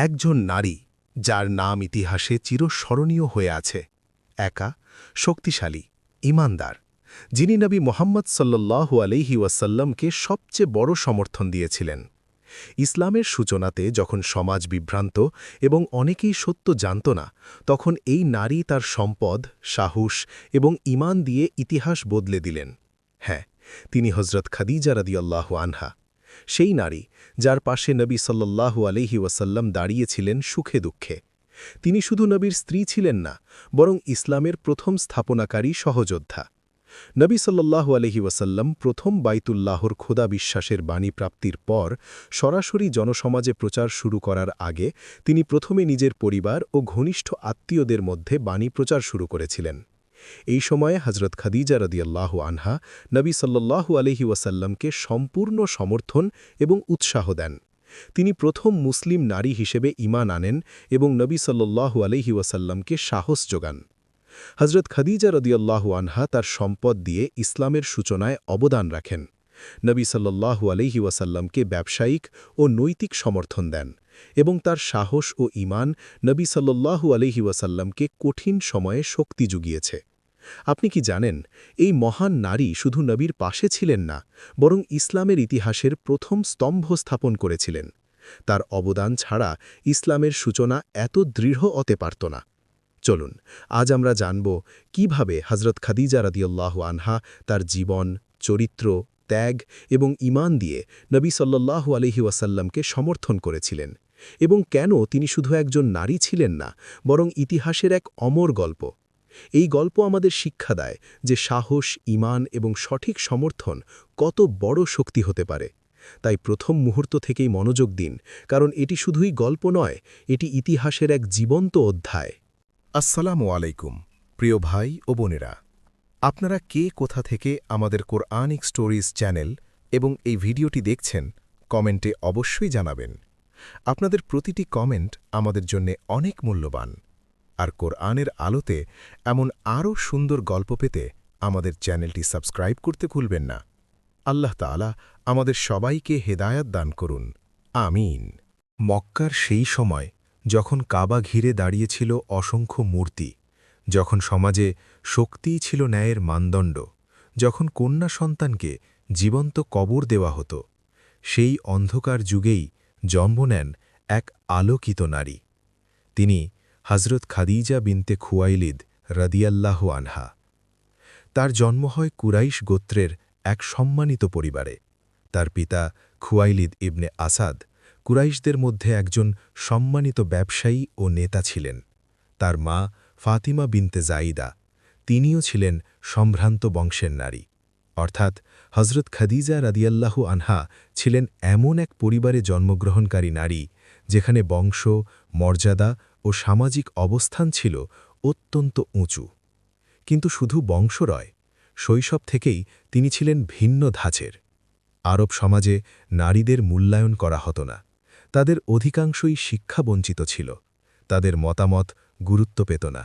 একজন নারী যার নাম ইতিহাসে চিরস্মরণীয় হয়ে আছে, একা, শক্তিশালী, ঈমানদার, যিনি নবী মুহাম্মদ সাল্লাল্লাহু আলাইহি ওয়াসাল্লামকে সবচেয়ে বড় সমর্থন দিয়েছিলেন। ইসলামের সূচনাতে যখন সমাজ বিভ্রান্ত এবং অনেকেই সত্য জানত না, তখন এই নারী তার সম্পদ, সাহস এবং ঈমান দিয়ে ইতিহাস বদলে দিলেন। হ্যাঁ, তিনি হজরত খাদিজা রাদিয়াল্লাহু আনহা, সেই নারী যার পাশে নবী সাল্লাল্লাহু আলাইহি ওয়াসাল্লাম দাঁড়িয়েছিলেন সুখে দুঃখে। তিনি শুধু নবীর স্ত্রী ছিলেন না, বরং ইসলামের প্রথম স্থাপনাকারী সহযোদ্ধা। নবী সাল্লাল্লাহু আলাইহি ওয়াসাল্লাম প্রথম বাইতুল্লাহর খোদা বিশ্বাসের বাণী প্রাপ্তির পর সরাসরি জনসমাজে প্রচার শুরু করার আগে তিনি প্রথমে নিজের পরিবার ও ঘনিষ্ঠ আত্মীয়দের মধ্যে বাণী প্রচার শুরু করেছিলেন। এই সময়ে হজরত খাদিজা রাদিয়াল্লাহু আনহা নবী সাল্লাল্লাহু আলাইহি ওয়াসাল্লামকে সম্পূর্ণ সমর্থন এবং উৎসাহ দেন। তিনি প্রথম মুসলিম নারী হিসেবে ঈমান আনেন এবং নবী সাল্লাল্লাহু আলাইহি ওয়াসাল্লামকে সাহস যোগান। হজরত খাদিজা রাদিয়াল্লাহু আনহা তার সম্পদ দিয়ে ইসলামের সূচনায় অবদান রাখেন। নবী সাল্লাল্লাহু আলাইহি ওয়াসাল্লামকে ব্যবসায়িক ও নৈতিক সমর্থন দেন এবং তার সাহস ও ঈমান নবী সাল্লাল্লাহু আলাইহি ওয়াসাল্লামকে কঠিন সময়ে শক্তি জুগিয়েছে। আপনি কি জানেন, এই মহান নারী শুধু নবীর পাশে ছিলেন না, বরং ইসলামের ইতিহাসের প্রথম স্তম্ভ স্থাপন করেছিলেন। তার অবদান ছাড়া ইসলামের সূচনা এত দৃঢ় হতে পারত না। চলুন আজ আমরা জানব কিভাবে হজরত খাদিজা রাদিয়াল্লাহু আনহা তার জীবন, চরিত্র, ত্যাগ এবং ঈমান দিয়ে নবী সাল্লাল্লাহু আলাইহি ওয়াসাল্লামকে সমর্থন করেছিলেন, এবং কেন তিনি শুধু একজন নারী ছিলেন না, বরং ইতিহাসের এক অমর গল্প। এই গল্প আমাদের শিক্ষা দেয় যে সাহস, ঈমান এবং সঠিক সমর্থন কত বড় শক্তি হতে পারে। তাই প্রথম মুহূর্ত থেকেই মনোযোগ দিন, কারণ এটি শুধুই গল্প নয়, এটি ইতিহাসের এক জীবন্ত অধ্যায়। আসসালামু আলাইকুম প্রিয় ভাই ও বোনেরা, আপনারা কে কোথা থেকে আমাদের কোরআনিক স্টোরিজ চ্যানেল এবং এই ভিডিওটি দেখছেন কমেন্টে অবশ্যই জানাবেন। আপনাদের প্রতিটি কমেন্ট আমাদের জন্য অনেক মূল্যবান। আর কোরআনের আলোতে এমন আরও সুন্দর গল্প পেতে আমাদের চ্যানেলটি সাবস্ক্রাইব করতে ভুলবেন না। আল্লাহ তাআলা আমাদের সবাইকে হেদায়াত দান করুন, আমিন। মক্কার সেই সময় যখন কাবা ঘিরে দাঁড়িয়েছিল অসংখ্য মূর্তি, যখন সমাজে শক্তিই ছিল ন্যায়ের মানদণ্ড, যখন কন্যা সন্তানকে জীবন্ত কবর দেওয়া হতো, সেই অন্ধকার যুগেই জন্ম নেন এক আলোকিত নারী। তিনি হজরত খাদিজা বিনতে খুয়াইলিদ রাদিয়াল্লাহু আনহা। তার জন্ম হয় কুরাইশ গোত্রের এক সম্মানিত পরিবারে। তার পিতা খুয়াইলিদ ইবনে আসাদ কুরাইশদের মধ্যে একজন সম্মানিত ব্যবসায়ী ও নেতা ছিলেন। তার মা ফাতিমা বিনতে জাইদা, তিনিও ছিলেন সম্ভ্রান্ত বংশের নারী। অর্থাৎ হজরত খাদিজা রাদিয়াল্লাহু আনহা ছিলেন এমন এক পরিবারে জন্মগ্রহণকারী নারী, যেখানে বংশ, মর্যাদা ও সামাজিক অবস্থান ছিল অত্যন্ত উঁচু। কিন্তু শুধু বংশ নয়, শৈশব থেকেই তিনি ছিলেন ভিন্ন ধাঁচের। আরব সমাজে নারীদের মূল্যায়ন করা হতো না। তাদের অধিকাংশই শিক্ষাবঞ্চিত ছিল, তাদের মতামত গুরুত্ব পেত না।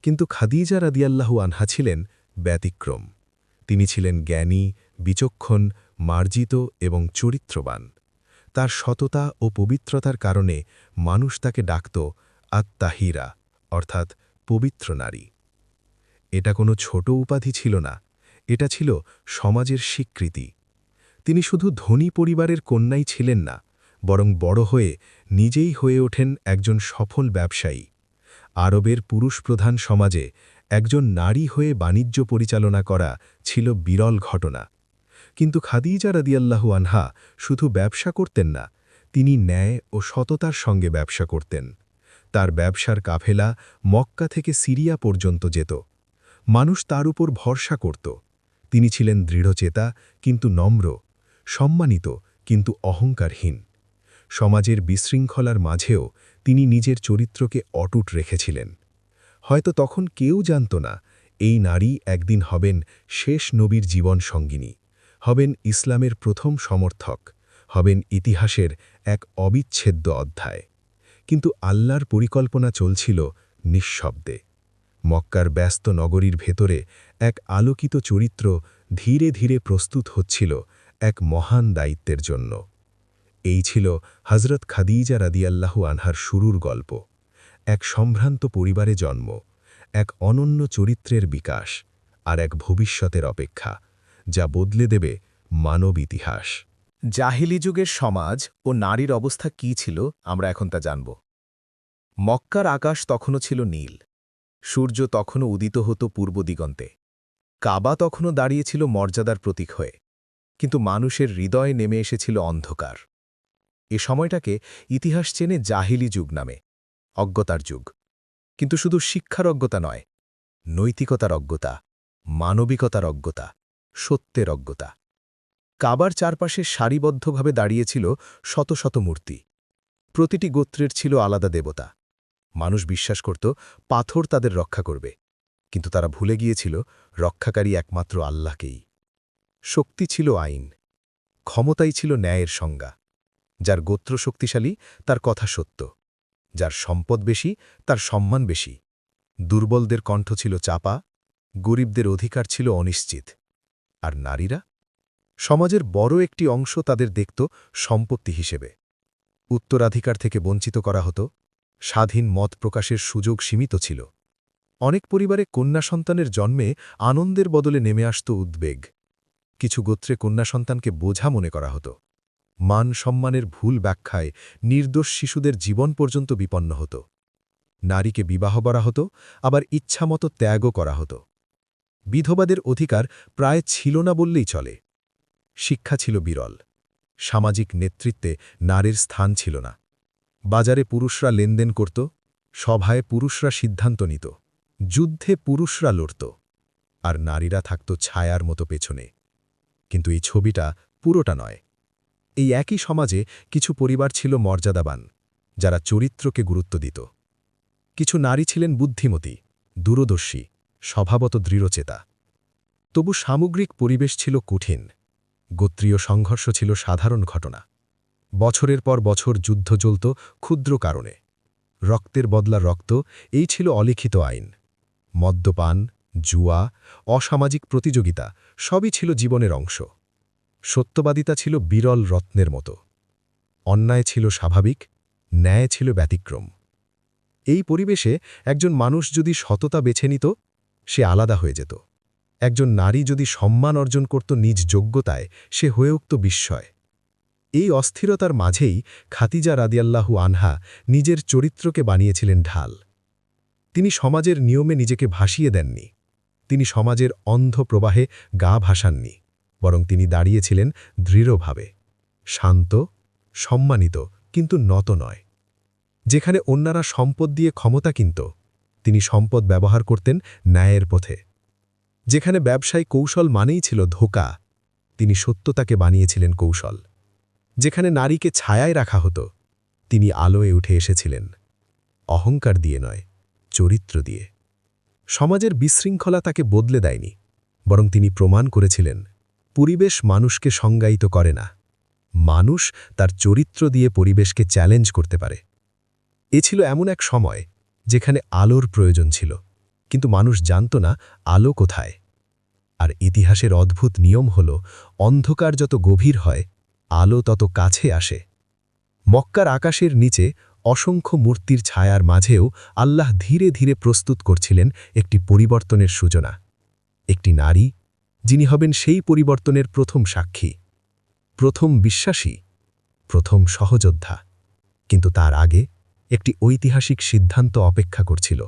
কিন্তু খাদিজা রাদিয়াল্লাহু আনহা ছিলেন ব্যতিক্রম। তিনি ছিলেন জ্ঞানী, বিচক্ষণ, মার্জিত এবং চরিত্রবান। তার সততা ও পবিত্রতার কারণে মানুষ তাকে ডাকত আত-তাহিরা, অর্থাৎ পবিত্র নারী। এটা কোনো ছোট উপাধি ছিল না, এটা ছিল সমাজের স্বীকৃতি। তিনি শুধু ধনী পরিবারের কন্যাই ছিলেন না, বরং বড় হয়ে নিজেই হয়ে ওঠেন একজন সফল ব্যবসায়ী। আরবের পুরুষপ্রধান সমাজে একজন নারী হয়ে বাণিজ্য পরিচালনা করা ছিল বিরল ঘটনা। কিন্তু খাদিজা রাদিয়াল্লাহু আনহা শুধু ব্যবসা করতেন না, তিনি ন্যায় ও সততার সঙ্গে ব্যবসা করতেন। তার ব্যবসার কাফেলা মক্কা থেকে সিরিয়া পর্যন্ত যেত। মানুষ তার উপর ভরসা করত। তিনি ছিলেন দৃঢ়চেতা কিন্তু নম্র, সম্মানিত কিন্তু অহংকারহীন। সমাজের বিশৃঙ্খলার মাঝেও তিনি নিজের চরিত্রকে অটুট রেখেছিলেন। হয়তো তখন কেউ জানত না এই নারী একদিন হবেন শেষ নবীর জীবন সঙ্গিনী, হবেন ইসলামের প্রথম সমর্থক, হবেন ইতিহাসের এক অবিচ্ছেদ্য অধ্যায়। কিন্তু আল্লাহর পরিকল্পনা চলছিল নিঃশব্দে। মক্কার ব্যস্ত নগরীর ভেতরে এক আলোকিত চরিত্র ধীরে ধীরে প্রস্তুত হচ্ছিল এক মহান দায়িত্বের জন্য। এই ছিল হজরত খাদিজা রাদিয়াল্লাহু আনহার শুরুর গল্প, এক সম্ভ্রান্ত পরিবারে জন্ম, এক অনন্য চরিত্রের বিকাশ, আর এক ভবিষ্যতের অপেক্ষা যা বদলে দেবে মানব ইতিহাস। জাহিলি যুগের সমাজ ও নারীর অবস্থা কী ছিল আমরা এখন তা জানব। মক্কার আকাশ তখনও ছিল নীল, সূর্য তখনও উদিত হতো পূর্ব দিগন্তে, কাবা তখনও দাঁড়িয়েছিল মর্যাদার প্রতীক হয়ে, কিন্তু মানুষের হৃদয়ে নেমে এসেছিল অন্ধকার। এ সময়টাকে ইতিহাস চেনে জাহিলি যুগ নামে, অজ্ঞতার যুগ। কিন্তু শুধু শিক্ষার অজ্ঞতা নয়, নৈতিকতার অজ্ঞতা, মানবিকতার অজ্ঞতা, সত্যের অজ্ঞতা। কাবার চারপাশে সারিবদ্ধভাবে দাঁড়িয়েছিল শত শত মূর্তি। প্রতিটি গোত্রের ছিল আলাদা দেবতা। মানুষ বিশ্বাস করত পাথর তাদের রক্ষা করবে, কিন্তু তারা ভুলে গিয়েছিল রক্ষাকারী একমাত্র আল্লাহকেই। শক্তি ছিল আইন, ক্ষমতাই ছিল ন্যায়ের সংজ্ঞা। যার গোত্র শক্তিশালী তার কথা সত্য, যার সম্পদ বেশি তার সম্মান বেশি। দুর্বলদের কণ্ঠ ছিল চাপা, গরিবদের অধিকার ছিল অনিশ্চিত। আর নারীরা? সমাজের বড় একটি অংশ তাদের দেখত সম্পত্তি হিসেবে। উত্তরাধিকার থেকে বঞ্চিত করা হতো, স্বাধীন মত প্রকাশের সুযোগ সীমিত ছিল। অনেক পরিবারে কন্যা সন্তানের জন্মে আনন্দের বদলে নেমে আসত উদ্বেগ। কিছু গোত্রে কন্যা সন্তানকে বোঝা মনে করা হতো। মান সম্মানের ভুল ব্যাখ্যায় নির্দোষ শিশুদের জীবন পর্যন্ত বিপন্ন হতো। নারীকে বিবাহ করা হতো, আবার ইচ্ছামতো ত্যাগও করা হতো। বিধবাদের অধিকার প্রায় ছিল না বললেই চলে। শিক্ষা ছিল বিরল, সামাজিক নেতৃত্বে নারীর স্থান ছিল না। বাজারে পুরুষরা লেনদেন করত, সভায় পুরুষরা সিদ্ধান্ত নিত, যুদ্ধে পুরুষরা লড়ত, আর নারীরা থাকত ছায়ার মতো পেছনে। কিন্তু এই ছবিটা পুরোটা নয়। এই একই সমাজে কিছু পরিবার ছিল মর্যাদাবান, যারা চরিত্রকে গুরুত্ব দিত। কিছু নারী ছিলেন বুদ্ধিমতী, দূরদর্শী, স্বভাবত দৃঢ়চেতা। তবু সামগ্রিক পরিবেশ ছিল কঠিন। গোত্রীয় সংঘর্ষ ছিল সাধারণ ঘটনা। বছরের পর বছর যুদ্ধ চলত ক্ষুদ্র কারণে। রক্তের বদলা রক্ত, এই ছিল অলিখিত আইন। মদ্যপান, জুয়া, অসামাজিক প্রতিযোগিতা সবই ছিল জীবনের অংশ। সত্যবাদিতা ছিল বিরল রত্নের মতো। অন্যায় ছিল স্বাভাবিক, ন্যায় ছিল ব্যতিক্রম। এই পরিবেশে একজন মানুষ যদি সততা বেছে নিত, সে আলাদা হয়ে যেত। একজন নারী যদি সম্মান অর্জন করত নিজ যোগ্যতায়, সে হয়ে উঠত বিস্ময়। এই অস্থিরতার মাঝেই খাদিজা রাদিয়াল্লাহু আনহা নিজের চরিত্রকে বানিয়েছিলেন ঢাল। তিনি সমাজের নিয়মে নিজেকে ভাসিয়ে দেননি। তিনি সমাজের অন্ধ প্রবাহে গা ভাসাননি, বরং তিনি দাঁড়িয়েছিলেন দৃঢ়ভাবে, শান্ত, সম্মানিত, কিন্তু নত নয়। যেখানে অন্যরা সম্পদ দিয়ে ক্ষমতা কিনত, তিনি সম্পদ ব্যবহার করতেন ন্যায়ের পথে। যেখানে ব্যবসায় কৌশল মানেই ছিল ধোঁকা, তিনি সত্যতাকে বানিয়েছিলেন কৌশল। যেখানে নারীকে ছায়ায় রাখা হতো, তিনি আলোয় উঠে এসেছিলেন, অহংকার দিয়ে নয়, চরিত্র দিয়ে। সমাজের বিশৃঙ্খলা তাকে বদলে দেয়নি, বরং তিনি প্রমাণ করেছিলেন পরিবেশ মানুষকে সংজ্ঞায়িত করে না, মানুষ তার চরিত্র দিয়ে পরিবেশকে চ্যালেঞ্জ করতে পারে। এ ছিল এমন এক সময় যেখানে আলোর প্রয়োজন ছিল, কিন্তু মানুষ জানত না আলো কোথায়। আর ইতিহাসের অদ্ভুত নিয়ম হল, অন্ধকার যত গভীর হয়, আলো তত কাছে আসে। মক্কার আকাশের নিচে অসংখ্য মূর্তির ছায়ার মাঝেও আল্লাহ ধীরে ধীরে প্রস্তুত করছিলেন একটি পরিবর্তনের সূচনা। একটি নারী, যিনি হবেন সেই পরিবর্তনের প্রথম সাক্ষী, প্রথম বিশ্বাসী, প্রথম সহযোদ্ধা। কিন্তু তার আগে একটি ঐতিহাসিক সিদ্ধান্ত অপেক্ষা করছিল।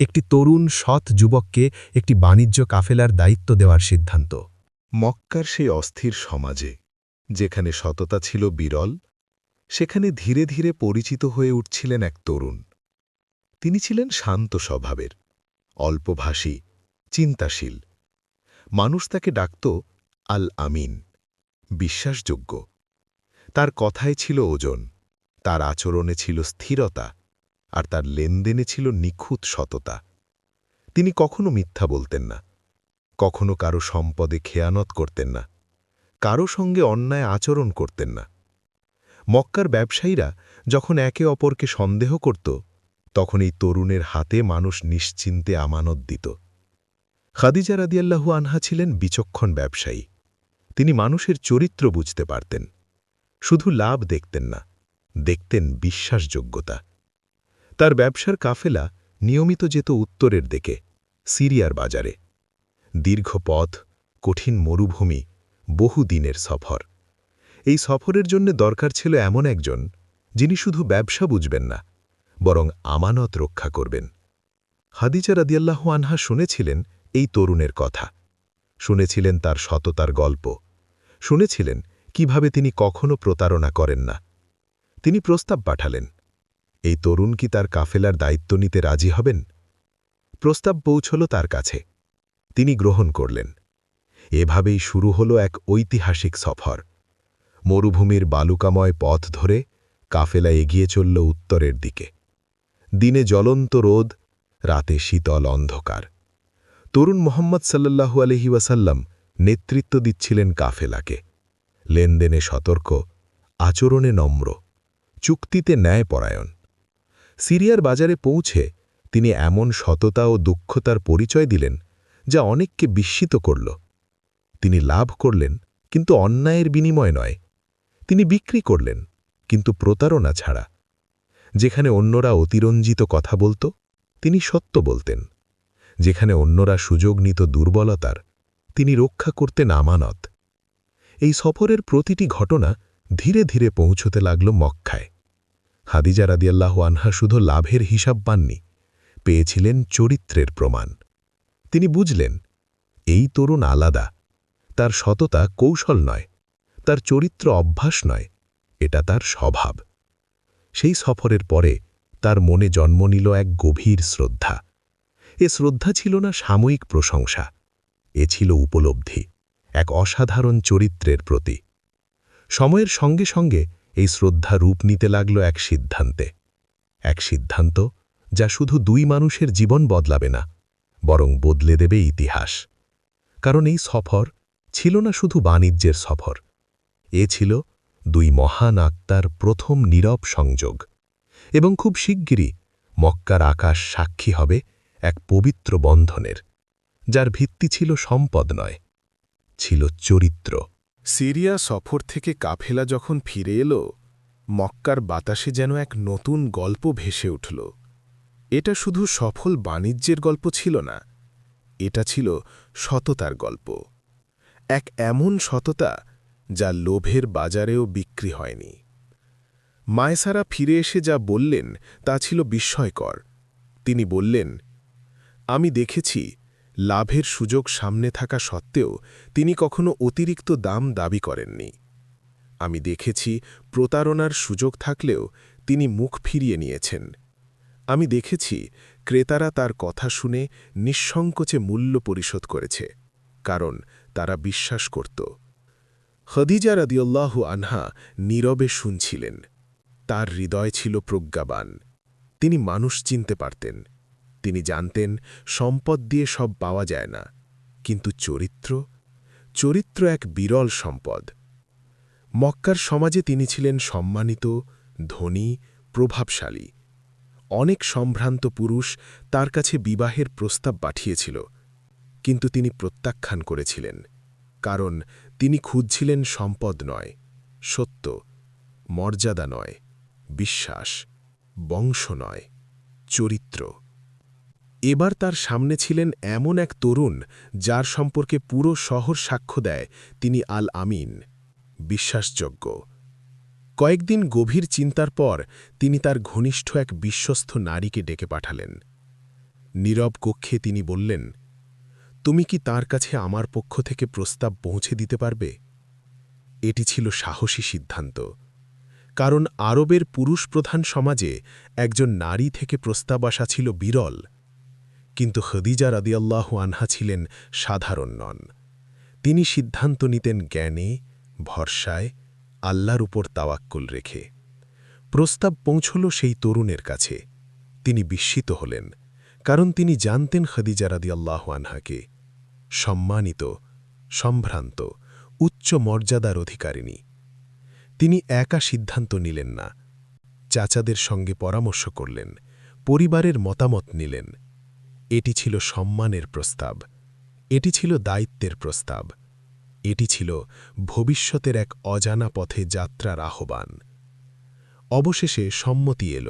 একটি তরুণ সৎ যুবককে একটি বাণিজ্য কাফেলার দায়িত্ব দেওয়ার সিদ্ধান্ত। মক্কার সেই অস্থির সমাজে, যেখানে সততা ছিল বিরল, সেখানে ধীরে ধীরে পরিচিত হয়ে উঠছিলেন এক তরুণ। তিনি ছিলেন শান্ত স্বভাবের, অল্পভাষী, চিন্তাশীল। মানুষ তাকে ডাকত আল আমিন, বিশ্বাসযোগ্য। তার কথায় ছিল ওজন, তার আচরণে ছিল স্থিরতা, আর তার লেনদেনে ছিল নিখুঁত সততা। তিনি কখনো মিথ্যা বলতেন না, কখনো কারো সম্পদে খেয়ানত করতেন না, কারো সঙ্গে অন্যায় আচরণ করতেন না। মক্কার ব্যবসায়ীরা যখন একে অপরকে সন্দেহ করত, তখন এই তরুণের হাতে মানুষ নিশ্চিন্তে আমানত দিত। খাদিজা রাদিয়াল্লাহু আনহা ছিলেন বিচক্ষণ ব্যবসায়ী। তিনি মানুষের চরিত্র বুঝতে পারতেন। শুধু লাভ দেখতেন না, দেখতেন বিশ্বাসযোগ্যতা। তার ব্যবসার কাফেলা নিয়মিত যেত উত্তরের দিকে, সিরিয়ার বাজারে। দীর্ঘ পথ, কঠিন মরুভূমি, বহু দিনের সফর। এই সফরের জন্য দরকার ছিল এমন একজন, যিনি শুধু ব্যবসা বুঝবেন না, বরং আমানত রক্ষা করবেন। খাদিজা রাদিয়াল্লাহু আনহা শুনেছিলেন এই তরুণের কথা, শুনেছিলেন তার সততার গল্প, শুনেছিলেন কিভাবে তিনি কখনো প্রতারণা করেন না। তিনি প্রস্তাব পাঠালেন, এই তরুণ কি তার কাফেলার দায়িত্ব নিতে রাজি হবেন? প্রস্তাব পৌঁছল তার কাছে, তিনি গ্রহণ করলেন। এভাবেই শুরু হল এক ঐতিহাসিক সফর। মরুভূমির বালুকাময় পথ ধরে কাফেলা এগিয়ে চলল উত্তরের দিকে। দিনে জ্বলন্ত রোদ, রাতে শীতল অন্ধকার। তরুণ মোহাম্মদ সাল্লাল্লাহু আলাইহি ওয়াসাল্লাম নেতৃত্ব দিচ্ছিলেন কাফেলাকে। লেনদেনে সতর্ক, আচরণে নম্র, চুক্তিতে ন্যায়পরায়ণ। সিরিয়ার বাজারে পৌঁছে তিনি এমন সততা ও দক্ষতার পরিচয় দিলেন, যা অনেককে বিস্মিত করল। তিনি লাভ করলেন, কিন্তু অন্যায়ের বিনিময় নয়। তিনি বিক্রি করলেন, কিন্তু প্রতারণা ছাড়া। যেখানে অন্যরা অতিরঞ্জিত কথা বলত, তিনি সত্য বলতেন। যেখানে অন্যরা সুযোগ নিত দুর্বলতার, তিনি রক্ষা করতেন আমানত। এই সফরের প্রতিটি ঘটনা ধীরে ধীরে পৌঁছতে লাগল মক্কায়। খাদিজা রাদিয়াল্লাহু আনহা শুধু লাভের হিসাব পাননি, পেয়েছিলেন চরিত্রের প্রমাণ। তিনি বুঝলেন, এই তরুণ আলাদা। তার সততা কৌশল নয়, তার চরিত্র অভ্যাস নয়, এটা তার স্বভাব। সেই সফরের পরে তার মনে জন্ম নিল এক গভীর শ্রদ্ধা। এ শ্রদ্ধা ছিল না সাময়িক প্রশংসা, এ ছিল উপলব্ধি, এক অসাধারণ চরিত্রের প্রতি। সময়ের সঙ্গে সঙ্গে এই শ্রদ্ধা রূপ নিতে লাগল এক সিদ্ধান্তে। এক সিদ্ধান্ত যা শুধু দুই মানুষের জীবন বদলাবে না, বরং বদলে দেবে ইতিহাস। কারণ এই সফর ছিল না শুধু বাণিজ্যের সফর, এ ছিল দুই মহান আত্মার প্রথম নীরব সংযোগ। এবং খুব শিগগিরই মক্কার আকাশ সাক্ষী হবে এক পবিত্র বন্ধনের, যার ভিত্তি ছিল সম্পদ নয়, ছিল চরিত্র। সিরিয়া সফর থেকে কাফেলা যখন ফিরে এল, মক্কার বাতাসে যেন এক নতুন গল্প ভেসে উঠল। এটা শুধু সফল বাণিজ্যের গল্প ছিল না, এটা ছিল সততার গল্প। এক এমন সততা যা লোভের বাজারেও বিক্রি হয়নি। মায়সারা ফিরে এসে যা বললেন তা ছিল বিস্ময়কর। তিনি বললেন, আমি দেখেছি লাভের সুযোগ সামনে থাকা সত্ত্বেও তিনি কখনো অতিরিক্ত দাম দাবি করেননি। আমি দেখেছি প্রতারণার সুযোগ থাকলেও তিনি মুখ ফিরিয়ে নিয়েছেন। আমি দেখেছি ক্রেতারা তার কথা শুনে নিঃসংকোচে মূল্য পরিশোধ করেছে, কারণ তারা বিশ্বাস করত। খাদিজা রাদিয়াল্লাহু আনহা নীরবে শুনছিলেন। তার হৃদয় ছিল প্রজ্ঞাবান। তিনি মানুষ চিনতে পারতেন। তিনি জানতেন সম্পদ দিয়ে সব পাওয়া যায় না, কিন্তু চরিত্র এক বিরল সম্পদ। মক্কার সমাজে তিনি ছিলেন সম্মানিত, ধনী, প্রভাবশালী। অনেক সম্ভ্রান্ত পুরুষ তার কাছে বিবাহের প্রস্তাব পাঠিয়েছিল, কিন্তু তিনি প্রত্যাখ্যান করেছিলেন, কারণ তিনি খুঁজছিলেন সম্পদ নয়, সত্য, মর্যাদা নয়, বিশ্বাস, বংশ নয়, চরিত্র। এবার তার সামনে ছিলেন এমন এক তরুণ যার সম্পর্কে পুরো শহর সাক্ষ্য দেয় তিনি আল আমিন, বিশ্বাসযোগ্য। কয়েকদিন গভীর চিন্তার পর তিনি তার ঘনিষ্ঠ এক বিশ্বস্ত নারীকে ডেকে পাঠালেন। নীরব কক্ষে তিনি বললেন, তুমি কি তার কাছে আমার পক্ষ থেকে প্রস্তাব পৌঁছে দিতে পারবে? এটি ছিল সাহসী সিদ্ধান্ত, কারণ আরবের পুরুষপ্রধান সমাজে একজন নারী থেকে প্রস্তাব আসা ছিল বিরল। কিন্তু খাদিজা রাদিয়াল্লাহু আনহা ছিলেন সাধারণ নন। তিনি সিদ্ধান্ত নিতেন জ্ঞানে, ভরসায়, আল্লাহর উপর তাওয়াক্কুল রেখে। প্রস্তাব পৌঁছল সেই তরুণের কাছে। তিনি বিস্মিত হলেন, কারণ তিনি জানতেন খাদিজা রাদিয়াল্লাহু আনহাকে, সম্মানিত, সম্ভ্রান্ত, উচ্চ মর্যাদার অধিকারিণী। তিনি একা সিদ্ধান্ত নিলেন না, চাচাদের সঙ্গে পরামর্শ করলেন, পরিবারের মতামত নিলেন। এটি ছিল সম্মানের প্রস্তাব, এটি ছিল দায়িত্বের প্রস্তাব। এটি ছিল ভবিষ্যতের এক অজানা পথে যাত্রার আহ্বান। অবশেষে সম্মতি এল।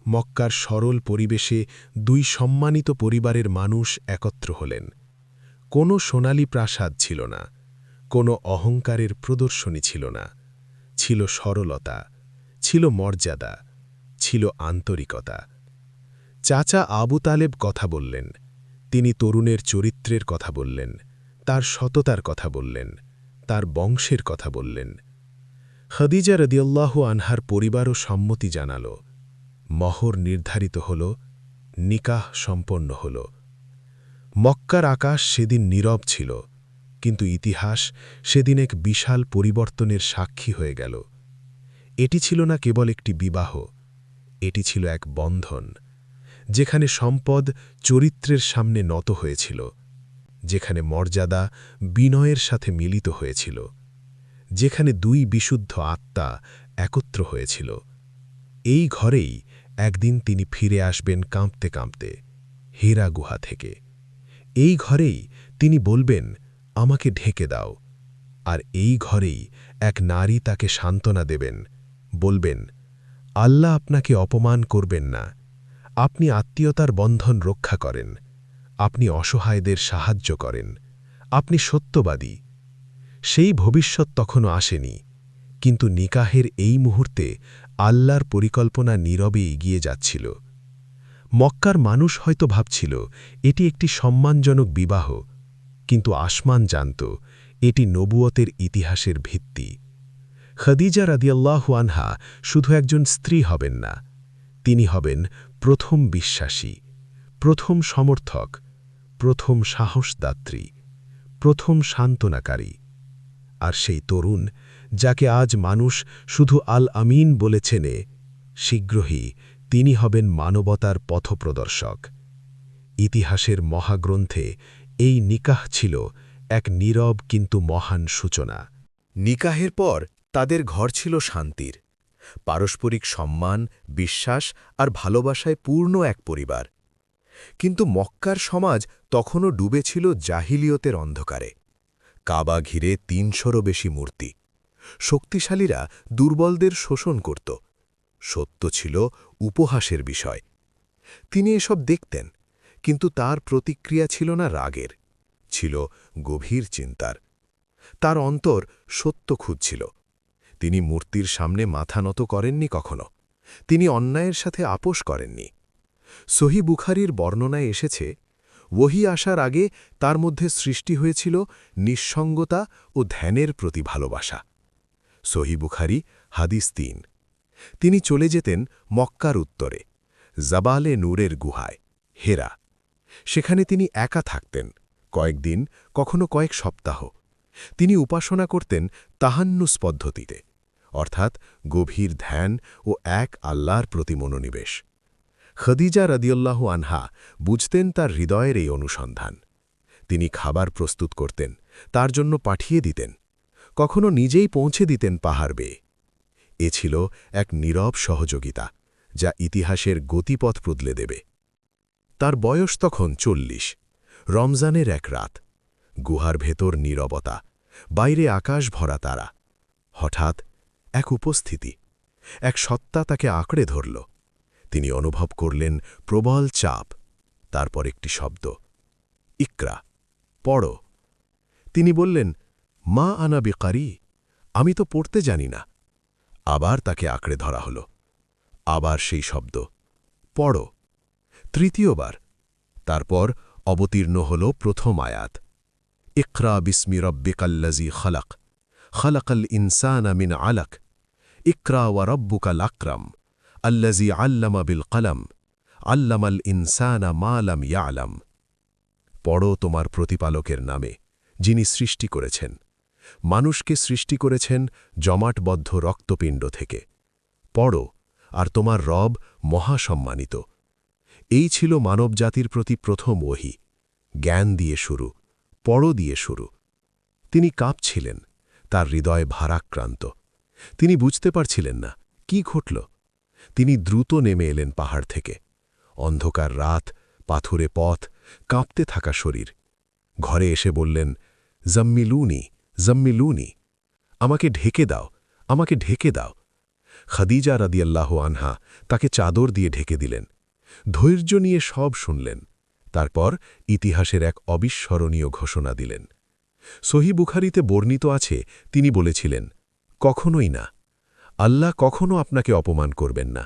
মক্কার সরল পরিবেশে দুই সম্মানিত পরিবারের মানুষ একত্র হলেন। কোনো সোনালী প্রাসাদ ছিল না, কোনো অহংকারের প্রদর্শনী ছিল না। ছিল সরলতা, ছিল মর্যাদা, ছিল আন্তরিকতা। চাচা আবু তালেব কথা বললেন। তিনি তরুণের চরিত্রের কথা বললেন, তার সততার কথা বললেন, তার বংশের কথা বললেন। খাদিজা রাদিয়াল্লাহু আনহার পরিবারও সম্মতি জানাল। মহর নির্ধারিত হল, নিকাহ সম্পন্ন হল। মক্কার আকাশ সেদিন নীরব ছিল, কিন্তু ইতিহাস সেদিন এক বিশাল পরিবর্তনের সাক্ষী হয়ে গেল। এটি ছিল না কেবল একটি বিবাহ, এটি ছিল এক বন্ধন, যেখানে সম্পদ চরিত্রের সামনে নত হয়েছিল, যেখানে মর্যাদা বিনয়ের সাথে মিলিত হয়েছিল, যেখানে দুই বিশুদ্ধ আত্মা একত্র হয়েছিল। এই ঘরেই একদিন তিনি ফিরে আসবেন কাঁপতে কাঁপতে, হীরা গুহা থেকে। এই ঘরেই তিনি বলবেন, আমাকে ঢেকে দাও। আর এই ঘরেই এক নারী তাকে সান্ত্বনা দেবেন, বলবেন, আল্লাহ আপনাকে অপমান করবেন না। আপনি আত্মীয়তার বন্ধন রক্ষা করেন, আপনি অসহায়দের সাহায্য করেন, আপনি সত্যবাদী। সেই ভবিষ্যৎ তখনও আসেনি, কিন্তু নিকাহের এই মুহূর্তে আল্লাহর পরিকল্পনা নীরবে এগিয়ে যাচ্ছিল। মক্কার মানুষ হয়তো ভাবছিল এটি একটি সম্মানজনক বিবাহ, কিন্তু আসমান জানত এটি নবুয়তের ইতিহাসের ভিত্তি। খাদিজা রাদিয়াল্লাহু আনহা শুধু একজন স্ত্রী হবেন না, তিনি হবেন প্রথম বিশ্বাসী, প্রথম সমর্থক, প্রথম সাহসদাত্রী, প্রথম সান্ত্বনাকারী। আর সেই তরুণ, যাকে আজ মানুষ শুধু আল আমিন বলে চেনে, শীঘ্রই তিনি হবেন মানবতার পথপ্রদর্শক। ইতিহাসের মহাগ্রন্থে এই নিকাহ ছিল এক নীরব কিন্তু মহান সূচনা। নিকাহের পর তাদের ঘর ছিল শান্তির, পারস্পরিক সম্মান, বিশ্বাস আর ভালোবাসায় পূর্ণ এক পরিবার। কিন্তু মক্কার সমাজ তখনও ডুবেছিল জাহিলিয়তের অন্ধকারে। কাবা ঘিরে ৩০০রও বেশি মূর্তি। শক্তিশালীরা দুর্বলদের শোষণ করত। সত্য ছিল উপহাসের বিষয়। তিনি এসব দেখতেন, কিন্তু তার প্রতিক্রিয়া ছিল না রাগের, ছিল গভীর চিন্তার। তার অন্তর সত্য খুঁজছিল। তিনি মূর্তির সামনে মাথা নত করেননি কখনো। তিনি অন্যায়ের সাথে আপোষ করেননি। সহি বুখারীর বর্ণনায় এসেছে, ওহী আসার আগে তার মধ্যে সৃষ্টি হয়েছিল নিঃসঙ্গতা ও ধ্যানের প্রতি ভালোবাসা। সহি বুখারী হাদিস ৩। তিনি চলে যেতেন মক্কার উত্তরে, জাবালে নূরের গুহায়, হেরা। সেখানে তিনি একা থাকতেন, কয়েকদিন, কখনো কয়েক সপ্তাহ। তিনি উপাসনা করতেন তাহান্নুস পদ্ধতিতে, অর্থাৎ গভীর ধ্যান ও এক আল্লাহর প্রতি মনোনিবেশ। খাদিজা রাদিয়াল্লাহু আনহা বুঝতেন তার হৃদয়ের এই অনুসন্ধান। তিনি খাবার প্রস্তুত করতেন, তার জন্য পাঠিয়ে দিতেন, কখনো নিজেই পৌঁছে দিতেন পাহাড় বেয়ে। এ ছিল এক নীরব সহযোগিতা, যা ইতিহাসের গতিপথ বদলে দেবে। তার বয়স তখন ৪০। রমজানের এক রাত। গুহার ভেতর নীরবতা, বাইরে আকাশ ভরা তারা। হঠাৎ এক উপস্থিতি, এক সত্তা তাকে আঁকড়ে ধরল। তিনি অনুভব করলেন প্রবল চাপ, তারপর একটি শব্দ, ইকরা, পড়ো। তিনি বললেন, মা আনা বিকারি, আমি তো পড়তে জানি না। আবার তাকে আঁকড়ে ধরা হল। আবার সেই শব্দ, পড়ো। তৃতীয়বার। তারপর অবতীর্ণ হল প্রথম আয়াত, ইকরা বিস্মি রব্বিকাল্লাযী খালাক, খালাকাল ইনসানা মিন আলাক, ইকরা ওয়া রব্বুকাল আকরাম, আল্লাযী আল্লামা বিল কলম, আল্লামাল ইনসানা মা লাম ইয়ালাম। পড়ো তোমার প্রতিপালকের নামে, যিনি সৃষ্টি করেছেন। মানুষকে সৃষ্টি করেছেন জমাটবদ্ধ রক্তপিণ্ড থেকে। পড়ো, আর তোমার রব মহাসম্মানিত। এই ছিল মানবজাতির প্রতি প্রথম ওহী। জ্ঞান দিয়ে শুরু, পড়ো দিয়ে শুরু। তিনি কাঁপছিলেন, তার হৃদয় ভারাক্রান্ত। তিনি বুঝতে পারছিলেন না কি ঘটল। তিনি দ্রুত নেমে এলেন পাহাড় থেকে। অন্ধকার রাত, পাথুরে পথ, কাঁপতে থাকা শরীর। ঘরে এসে বললেন, জম্মিলুনি জম্মিলুনি, আমাকে ঢেকে দাও, আমাকে ঢেকে দাও। খাদিজা রাদিয়াল্লাহু আনহা তাকে চাদর দিয়ে ঢেকে দিলেন। ধৈর্য নিয়ে সব শুনলেন। তারপর ইতিহাসের এক অবিস্মরণীয় ঘোষণা দিলেন। সহিহ বুখারীতে বর্ণিত আছে, তিনি বলেছিলেন, কখনোই না, আল্লাহ কখনো আপনাকে অপমান করবেন না।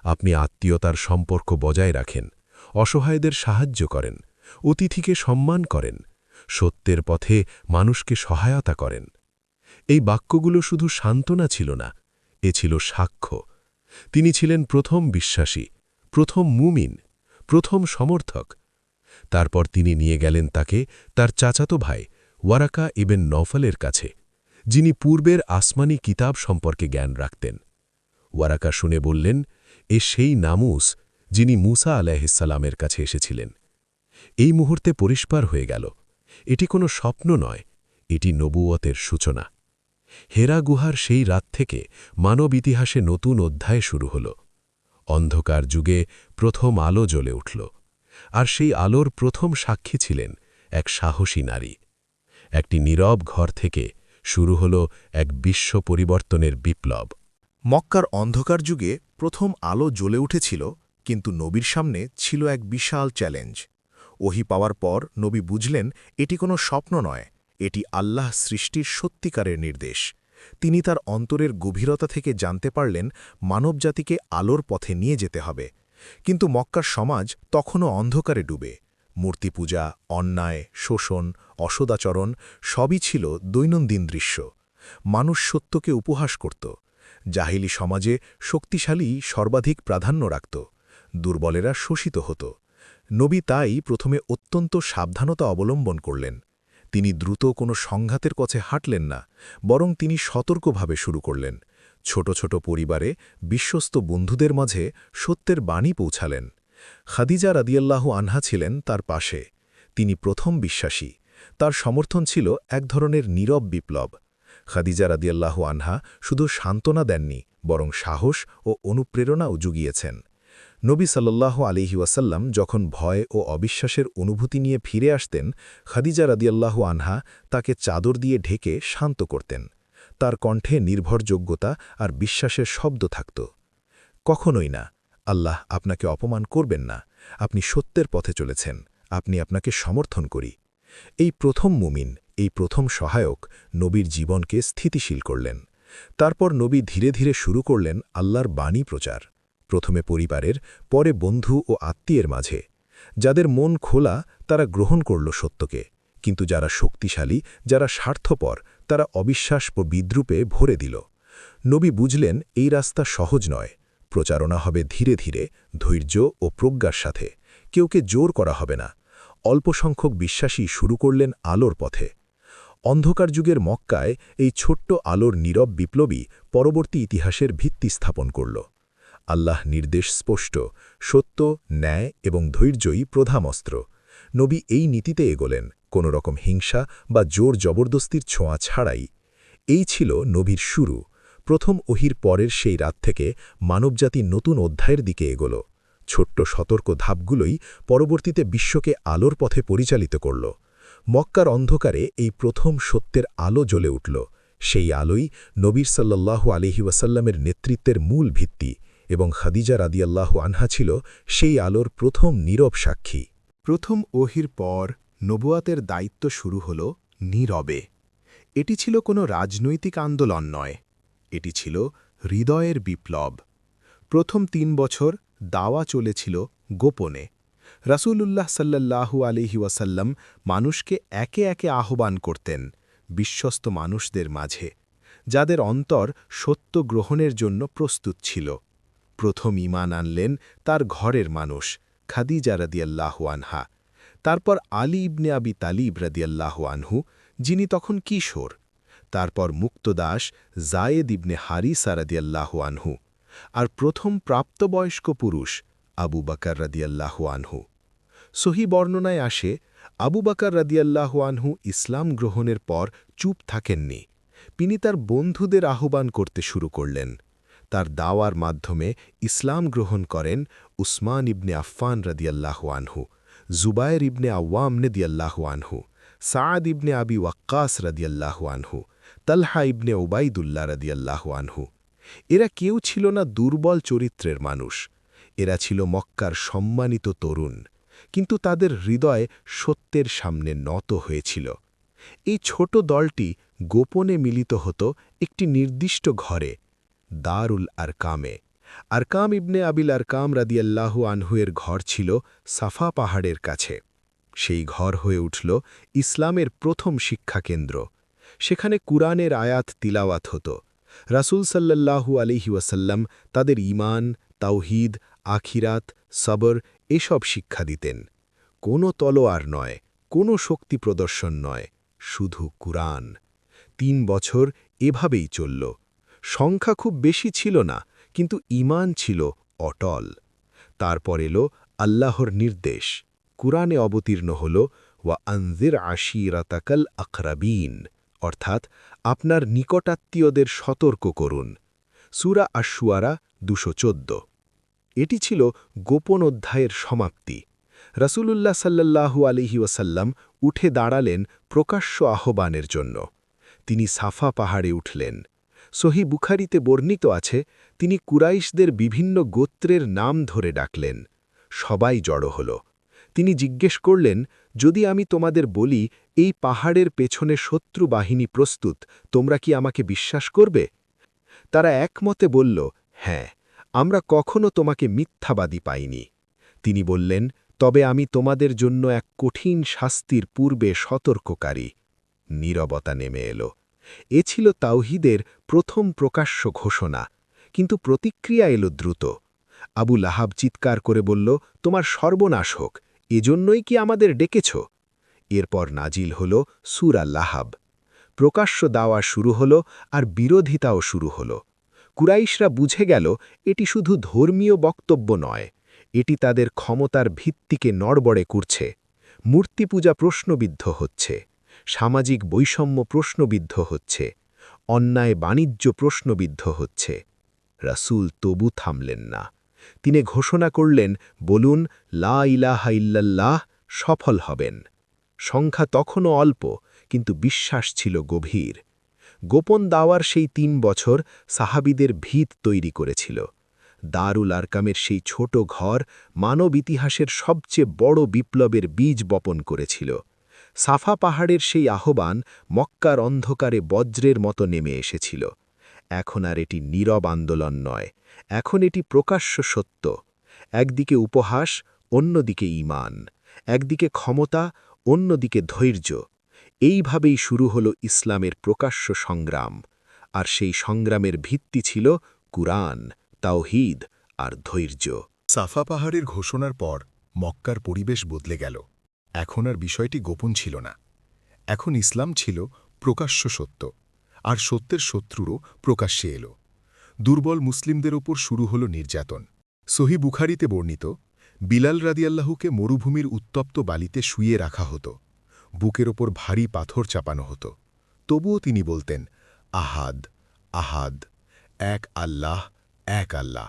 আপনি আত্মীয়তার সম্পর্ক বজায় রাখেন, অসহায়দের সাহায্য করেন, অতিথিকে সম্মান করেন, সত্যের পথে মানুষকে সহায়তা করেন। এই বাক্যগুলো শুধু সান্ত্বনা ছিল না, এ ছিল সাক্ষ্য। তিনি ছিলেন প্রথম বিশ্বাসী, প্রথম মুমিন, প্রথম সমর্থক। তারপর তিনি নিয়ে গেলেন তাকে তার চাচাতো ভাই ওয়ারাকা ইবেন নওফলের কাছে, যিনি পূর্বের আসমানি কিতাব সম্পর্কে জ্ঞান রাখতেন। ওয়ারাকা শুনে বললেন, এ সেই নামুস যিনি মুসা আলাইহিসসালামের কাছে এসেছিলেন। এই মুহূর্তে পরিষ্কার হয়ে গেল, এটি কোনো স্বপ্ন নয়, এটি নবুয়তের সূচনা। হেরা গুহার সেই রাত থেকে মানব ইতিহাসে নতুন অধ্যায় শুরু হল। অন্ধকার যুগে প্রথম আলো জ্বলে উঠল, আর সেই আলোর প্রথম সাক্ষী ছিলেন এক সাহসী নারী। একটি নীরব ঘর থেকে শুরু হল এক বিশ্ব পরিবর্তনের বিপ্লব। মক্কার অন্ধকার যুগে প্রথম আলো জ্বলে উঠেছিল, কিন্তু নবীর সামনে ছিল এক বিশাল চ্যালেঞ্জ। ওহী পাওয়ার পর নবী বুঝলেন এটি কোনো স্বপ্ন নয়, এটি আল্লাহ সৃষ্টির সত্যিকারের নির্দেশ। তিনি তার অন্তরের গভীরতা থেকে জানতে পারলেন মানবজাতিকে আলোর পথে নিয়ে যেতে হবে। কিন্তু মক্কার সমাজ তখনও অন্ধকারে ডুবে। মূর্তি পূজা, অন্যায়, শোষণ, অসদাচরণ সবই ছিল দৈনন্দিন দৃশ্য। মানুষ সত্যকে উপহাস করত। জাহিলি সমাজে শক্তিশালী সর্বাধিক প্রাধান্য রাখত, দুর্বলেরা শোষিত হতো। নবী তাই প্রথমে অত্যন্ত সাবধানতা অবলম্বন করলেন। তিনি দ্রুত কোনো সংঘাতের কাছে হাঁটলেন না, বরং তিনি সতর্কভাবে শুরু করলেন। ছোট ছোট পরিবারে বিশ্বস্ত বন্ধুদের মাঝে সত্যের বাণী পৌঁছালেন। খাদিজা রাদিয়াল্লাহু আনহা ছিলেন তার পাশে। তিনি প্রথম বিশ্বাসী। তার সমর্থন ছিল এক ধরনের নীরব বিপ্লব। খাদিজা রাদিয়াল্লাহু আনহা শুধু সান্ত্বনা দেননি, বরং সাহস ও অনুপ্রেরণাও জুগিয়েছেন। নবী সাল্লাল্লাহু আলাইহি ওয়াসাল্লাম যখন ভয় ও অবিশ্বাসের অনুভূতি নিয়ে ফিরে আসতেন, খাদিজা রাদিয়াল্লাহু আনহা তাকে চাদর দিয়ে ঢেকে শান্ত করতেন। তার কণ্ঠে নির্ভরযোগ্যতা আর বিশ্বাসের শব্দ থাকত। কখনোই না, আল্লাহ আপনাকে অপমান করবেন না, আপনি সত্যের পথে চলেছেন, আপনি আপনাকে সমর্থন করি। এই প্রথম মুমিন, এই প্রথম সহায়ক নবীর জীবনকে স্থিতিশীল করলেন। তারপর নবী ধীরে ধীরে শুরু করলেন আল্লাহর বাণী প্রচার, প্রথমে পরিবারের, পরে বন্ধু ও আত্মীয়ের মাঝে। যাদের মন খোলা তারা গ্রহণ করল সত্যকে, কিন্তু যারা শক্তিশালী, যারা স্বার্থপর, তারা অবিশ্বাস ও বিদ্রুপে ভরে দিল। নবী বুঝলেন এই রাস্তা সহজ নয়, প্রচারণা হবে ধীরে ধীরে, ধৈর্য ও প্রজ্ঞার সাথে। কেউকে জোর করা হবে না। অল্প সংখ্যক বিশ্বাসী শুরু করলেন আলোর পথে। অন্ধকার যুগের মক্কায় এই ছোট্ট আলোর নীরব বিপ্লবী পরবর্তী ইতিহাসের ভিত্তি স্থাপন করল। আল্লাহ নির্দেশ স্পষ্ট, সত্য, ন্যায় এবং ধৈর্যই প্রধান অস্ত্র। নবী এই নীতিতে এগোলেন, কোনো রকম হিংসা বা জোর জবরদস্তির ছোঁয়া ছাড়াই। এই ছিল নবীর শুরু। প্রথম ওহির পরের সেই রাত থেকে মানবজাতি নতুন অধ্যায়ের দিকে এগোল। ছোট্ট সতর্ক ধাপগুলোই পরবর্তীতে বিশ্বকে আলোর পথে পরিচালিত করল। মক্কার অন্ধকারে এই প্রথম সত্যের আলো জ্বলে উঠল। সেই আলোই নবীর সাল্লাল্লাহু আলাইহি ওয়াসাল্লামের নেতৃত্বের মূল ভিত্তি, এবং খাদিজা রাদিয়াল্লাহু আনহা ছিল সেই আলোর প্রথম নীরব সাক্ষী। প্রথম ওহির পর নবুয়াতের দায়িত্ব শুরু হল নীরবে। এটি ছিল কোনো রাজনৈতিক আন্দোলন নয়, এটি ছিল হৃদয়ের বিপ্লব। প্রথম ৩ বছর দাওয়া চলেছিল গোপনে। রাসূলুল্লাহ সাল্লাল্লাহু আলাইহি ওয়াসাল্লাম মানুষকে একে একে আহ্বান করতেন বিশ্বস্ত মানুষদের মাঝে, যাদের অন্তর সত্য গ্রহণের জন্য প্রস্তুত ছিল। প্রথম ঈমান আনলেন তার ঘরের মানুষ, খাদিজা রাদিয়াল্লাহু আনহা। তারপর আলী ইবনে আবি তালিব রাদিয়াল্লাহু আনহু, যিনি তখন কিশোর। তারপর মুক্তদাস জায়েদ ইবনে হারিসা রাদিয়াল্লাহু আনহু। আর প্রথম প্রাপ্তবয়স্ক পুরুষ আবু বকর রাদিয়াল্লাহু আনহু। সহি বর্ণনায় আসে, আবু বকর রাদিয়াল্লাহু আনহু ইসলাম গ্রহণের পর চুপ থাকেননি। তিনি তার বন্ধুদের আহ্বান করতে শুরু করলেন। তার দাওয়ার মাধ্যমে ইসলাম গ্রহণ করেন উসমান ইবনে আফফান রাদিয়াল্লাহু আনহু, জুবায়ের ইবনে আওয়াম রাদিয়াল্লাহু আনহু, সাআদ ইবনে আবি ওয়াক্কাস রাদিয়াল্লাহু আনহু, তালহা ইবনে ওবাইদুল্লাহ রাদিয়াল্লাহু আনহু। এরা কেউ ছিল না দুর্বল চরিত্রের মানুষ। এরা ছিল মক্কার সম্মানিত তরুণ, কিন্তু তাদের হৃদয় সত্যের সামনে নত হয়েছিল। এই ছোট দলটি গোপনে মিলিত হতো একটি নির্দিষ্ট ঘরে, দারুল আরকামে। আরকাম ইবনে আবিল আরকাম রাদিয়াল্লাহু আনহুয়ের ঘর ছিল সাফা পাহাড়ের কাছে। সেই ঘর হয়ে উঠল ইসলামের প্রথম শিক্ষাকেন্দ্র। সেখানে কুরআনের আয়াত তিলাওয়াত হতো। রাসূল সাল্লাল্লাহু আলাইহি ওয়াসাল্লাম তাদের ঈমান, তাওহীদ, আখিরাত, সবর এসব শিক্ষা দিতেন। কোনো তলোয়ার নয়, কোনো শক্তি প্রদর্শন নয়, শুধু কুরআন। ৩ বছর এভাবেই চলল। সংখ্যা খুব বেশি ছিল না, কিন্তু ঈমান ছিল অটল। তারপর এলো আল্লাহর নির্দেশ। কুরআনে অবতীর্ণ হল ওয়া আনজির আশিরাতাকাল আকরাবিন, অর্থাৎ আপনার নিকটাত্মীয়দের সতর্ক করুন। সূরা আশ-শুআরা ২১৪। এটি ছিল গোপন অধ্যায়ের সমাপ্তি। রাসূলুল্লাহ সাল্লাল্লাহু আলাইহি ওয়াসাল্লাম উঠে দাঁড়ালেন প্রকাশ্য আহ্বানের জন্য। তিনি সাফা পাহাড়ে উঠলেন। সহিহ বুখারীতে বর্ণিত আছে, তিনি কুরাইশদের বিভিন্ন গোত্রের নাম ধরে ডাকলেন। সবাই জড়ো হল। তিনি জিজ্ঞেস করলেন, যদি আমি তোমাদের বলি এই পাহাড়ের পেছনে শত্রু বাহিনী প্রস্তুত, তোমরা কি আমাকে বিশ্বাস করবে? তারা একমতে বলল, হ্যাঁ, আমরা কখনো তোমাকে মিথ্যাবাদী পাইনি। তিনি বললেন, তবে আমি তোমাদের জন্য এক কঠিন শাস্তির পূর্বে সতর্ককারী। নীরবতা নেমে এলো। এ ছিল তাওহীদের প্রথম প্রকাশ্য ঘোষণা, কিন্তু প্রতিক্রিয়া এলো দ্রুত। আবু লাহাব চিৎকার করে বলল, তোমার সর্বনাশ হোক, এজন্যই কি আমাদের ডেকেছ? এরপর নাজিল হল সূরা লাহাব। প্রকাশ্য দাওয়া শুরু হল, আর বিরোধিতাও শুরু হল। কুরাইশরা বুঝে গেল এটি শুধু ধর্মীয় বক্তব্য নয়, এটি তাদের ক্ষমতার ভিত্তিকে নড়বড়ে করছে। মূর্তি পূজা প্রশ্নবিদ্ধ হচ্ছে, সামাজিক বৈষম্য প্রশ্নবিদ্ধ হচ্ছে, অন্যায় বাণিজ্য প্রশ্নবিদ্ধ হচ্ছে। রাসূল তবু থামলেন না। তিনি ঘোষণা করলেন, বলুন লা ইলাহা ইল্লাল্লাহ, সফল হবেন। সংখ্যা তখনও অল্প, কিন্তু বিশ্বাস ছিল গভীর। গোপন দাওয়ার সেই ৩ বছর সাহাবীদের ভিত তৈরি করেছিল। দারুল আরকামের সেই ছোট ঘর মানব ইতিহাসের সবচেয়ে বড় বিপ্লবের বীজ বপন করেছিল। সাফা পাহাড়ের সেই আহ্বান মক্কার অন্ধকারে বজ্রের মতো নেমে এসেছিল। এখন আর এটি নীরব আন্দোলন নয়, এখন এটি প্রকাশ্য সত্য। একদিকে উপহাস, অন্যদিকে ঈমান। একদিকে ক্ষমতা, অন্যদিকে ধৈর্য। এইভাবেই শুরু হল ইসলামের প্রকাশ্য সংগ্রাম। আর সেই সংগ্রামের ভিত্তি ছিল কুরআন, তাওহীদ আর ধৈর্য। সাফা পাহাড়ের ঘোষণার পর মক্কার পরিবেশ বদলে গেল। এখন আর বিষয়টি গোপন ছিল না। এখন ইসলাম ছিল প্রকাশ্য সত্য, আর সত্যের শত্রুরও প্রকাশ্যে এলো। দুর্বল মুসলিমদের ওপর শুরু হল নির্যাতন। সহিহ বুখারীতে বর্ণিত, বিলাল রাদিয়াল্লাহুকে মরুভূমির উত্তপ্ত বালিতে শুইয়ে রাখা হতো। বুকের ওপর ভারী পাথর চাপানো হতো। তবুও তিনি বলতেন, আহাদ, আহাদ, এক আল্লাহ, এক আল্লাহ।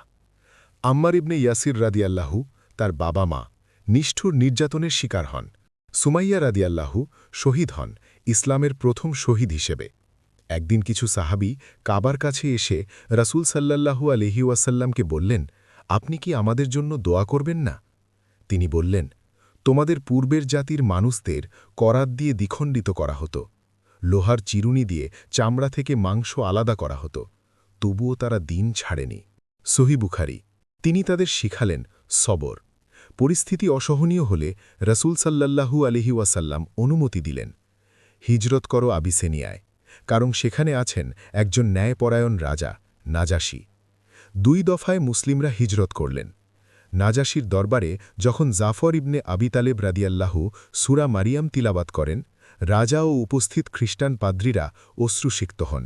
আম্মার ইবনে ইয়াসির রাদিয়াল্লাহু, তার বাবা মা নিষ্ঠুর নির্যাতনের শিকার হন। সুমাইয়া রাদিয়াল্লাহু শহীদ হন ইসলামের প্রথম শহীদ হিসেবে। একদিন কিছু সাহাবী কাবার কাছে এসে রাসূল সাল্লাল্লাহু আলাইহি ওয়াসাল্লামকে বললেন, আপনি কি আমাদের জন্য দোয়া করবেন না? তিনি বললেন, তোমাদের পূর্বের জাতির মানুষদের করাত দিয়ে দ্বিখণ্ডিত করা হতো, লোহার চিরুনি দিয়ে চামড়া থেকে মাংস আলাদা করা হতো, তবুও তারা দিন ছাড়েনি। সহিহ বুখারী। তিনি তাদের শিখালেন সবর। পরিস্থিতি অসহনীয় হলে রাসূল সাল্লাল্লাহু আলাইহি ওয়াসাল্লাম অনুমতি দিলেন, হিজরত করো আবিসিনিয়ায়, কারণ সেখানে আছেন একজন ন্যায়পরায়ণ রাজা, নাজাশী। ২ দফায় মুসলিমরা হিজরত করলেন। নাজাশীর দরবারে যখন জাফর ইবনে আবি তালেব রাদিয়াল্লাহু সূরা মারিয়াম তিলাওয়াত করেন, রাজা ও উপস্থিত খ্রিস্টান পাদ্রীরা অশ্রুসিক্ত হন।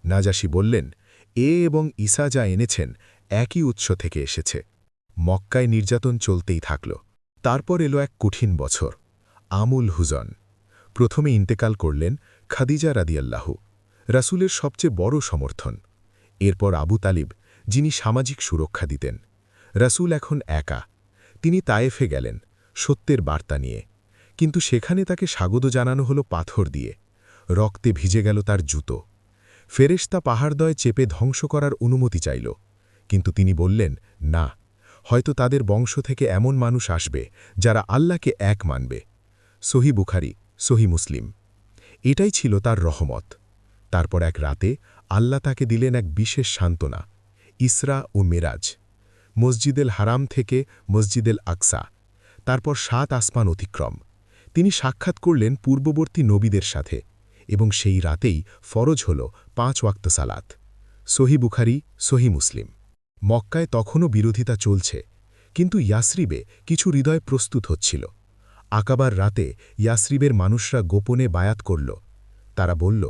নাজাশী বললেন, এ এবং ঈসা যা এনেছেন একই উৎস থেকে এসেছে। মক্কায় নির্যাতন চলতেই থাকল। তারপর এলো এক কঠিন বছর, আমুল হুজন। প্রথমে ইন্তেকাল করলেন খাদিজা রাদিয়াল্লাহু, রাসূলের সবচেয়ে বড় সমর্থন। এরপর আবু তালিব, যিনি সামাজিক সুরক্ষা দিতেন। রাসূল এখন একা। তিনি তায়েফে গেলেন সত্যের বার্তা নিয়ে। কিন্তু সেখানে তাকে স্বাগত জানানো হলো পাথর দিয়ে। রক্তে ভিজে গেল তার জুতো। ফেরেশতা পাহাড়দয় চেপে ধ্বংস করার অনুমতি চাইল, কিন্তু তিনি বললেন, না, হয়তো তাদের বংশ থেকে এমন মানুষ আসবে যারা আল্লাহকে এক মানবে। সহি বুখারী, সহি মুসলিম। এটাই ছিল তার রহমত। তারপর এক রাতে আল্লাহ তাকে দিলেন এক বিশেষ সান্ত্বনা, ইসরা ও মেরাজ। মসজিদুল হারাম থেকে মসজিদুল আকসা, তারপর 7 আসমান অতিক্রম। তিনি সাক্ষাৎ করলেন পূর্ববর্তী নবীদের সাথে, এবং সেই রাতেই ফরজ হল 5 ওয়াক্ত সালাত। সহি বুখারী, সহি মুসলিম। মক্কায় তখনও বিরোধিতা চলছে, কিন্তু ইয়াসরিবে কিছু হৃদয় প্রস্তুত হচ্ছিল। আকাবার রাতে ইয়াসরিবের মানুষরা গোপনে বায়াত করল। তারা বলল,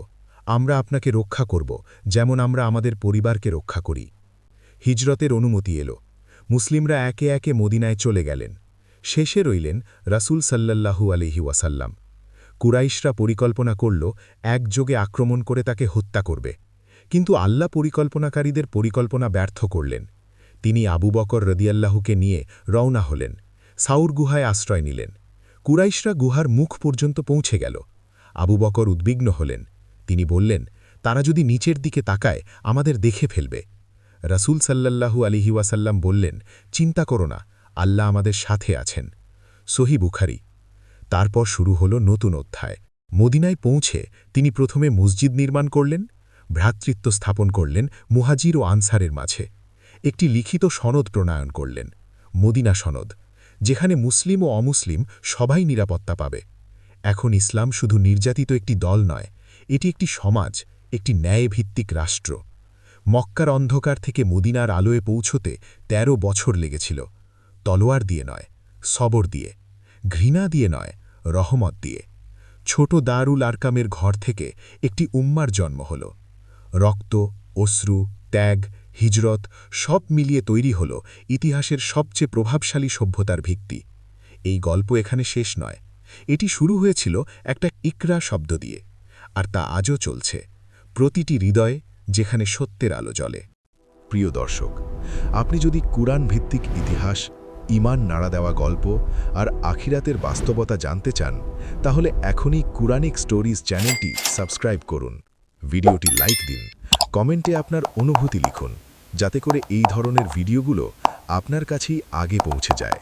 আমরা আপনাকে রক্ষা করব যেমন আমরা আমাদের পরিবারকে রক্ষা করি। হিজরতের অনুমতি এল। মুসলিমরা একে একে মদিনায় চলে গেলেন। শেষে রইলেন রাসূল সাল্লাল্লাহু আলাইহি ওয়াসাল্লাম। কুরাইশরা পরিকল্পনা করল একযোগে আক্রমণ করে তাকে হত্যা করবে, কিন্তু আল্লাহ পরিকল্পনাকারীদের পরিকল্পনা ব্যর্থ করলেন। তিনি আবু বকর রাদিয়াল্লাহুকে নিয়ে রওনা হলেন, সাউর গুহায় আশ্রয় নিলেন। কুরাইশরা গুহার মুখ পর্যন্ত পৌঁছে গেল। আবু বকর উদ্বিগ্ন হলেন। তিনি বললেন, তারা যদি নিচের দিকে তাকায় আমাদের দেখে ফেলবে। রাসূল সাল্লাল্লাহু আলাইহি ওয়াসাল্লাম বললেন, চিন্তা করো না, আল্লাহ আমাদের সাথে আছেন। সহি বুখারী। তারপর শুরু হল নতুন অধ্যায়। মদিনায় পৌঁছে তিনি প্রথমে মসজিদ নির্মাণ করলেন, ভ্রাতৃত্ব স্থাপন করলেন মুহাজির ও আনসারের মাঝে। একটি লিখিত সনদ প্রণয়ন করলেন, মদিনা সনদ, যেখানে মুসলিম ও অমুসলিম সবাই নিরাপত্তা পাবে। এখন ইসলাম শুধু নির্যাতিত একটি দল নয়, এটি একটি সমাজ, একটি ন্যায়ভিত্তিক রাষ্ট্র। মক্কার অন্ধকার থেকে মদিনার আলোয় পৌঁছতে 13 বছর লেগেছিল। তলোয়ার দিয়ে নয়, সবর দিয়ে, ঘৃণা দিয়ে নয়, রহমত দিয়ে। ছোট দারুল আরকামের ঘর থেকে একটি উম্মার জন্ম হল। রক্ত, অশ্রু, ত্যাগ, হিজরত সব মিলিয়ে তৈরি হল ইতিহাসের সবচেয়ে প্রভাবশালী সভ্যতার ভিত্তি। এই গল্প এখানে শেষ নয়। এটি শুরু হয়েছিল একটা ইকরা শব্দ দিয়ে, আর তা আজও চলছে, প্রতিটি হৃদয়ে যেখানে সত্যের আলো জ্বলে। প্রিয় দর্শক, আপনি যদি কুরআন ভিত্তিক ইতিহাস, ঈমান নাড়া দেওয়া গল্প আর আখিরাতের বাস্তবতা জানতে চান, তাহলে এখনই কুরআনিক স্টোরিজ চ্যানেলটি সাবস্ক্রাইব করুন, ভিডিওটি লাইক দিন, কমেন্টে আপনার অনুভূতি লিখুন, যাতে করে এই ধরনের ভিডিওগুলো আপনার কাছেই আগে পৌঁছে যায়।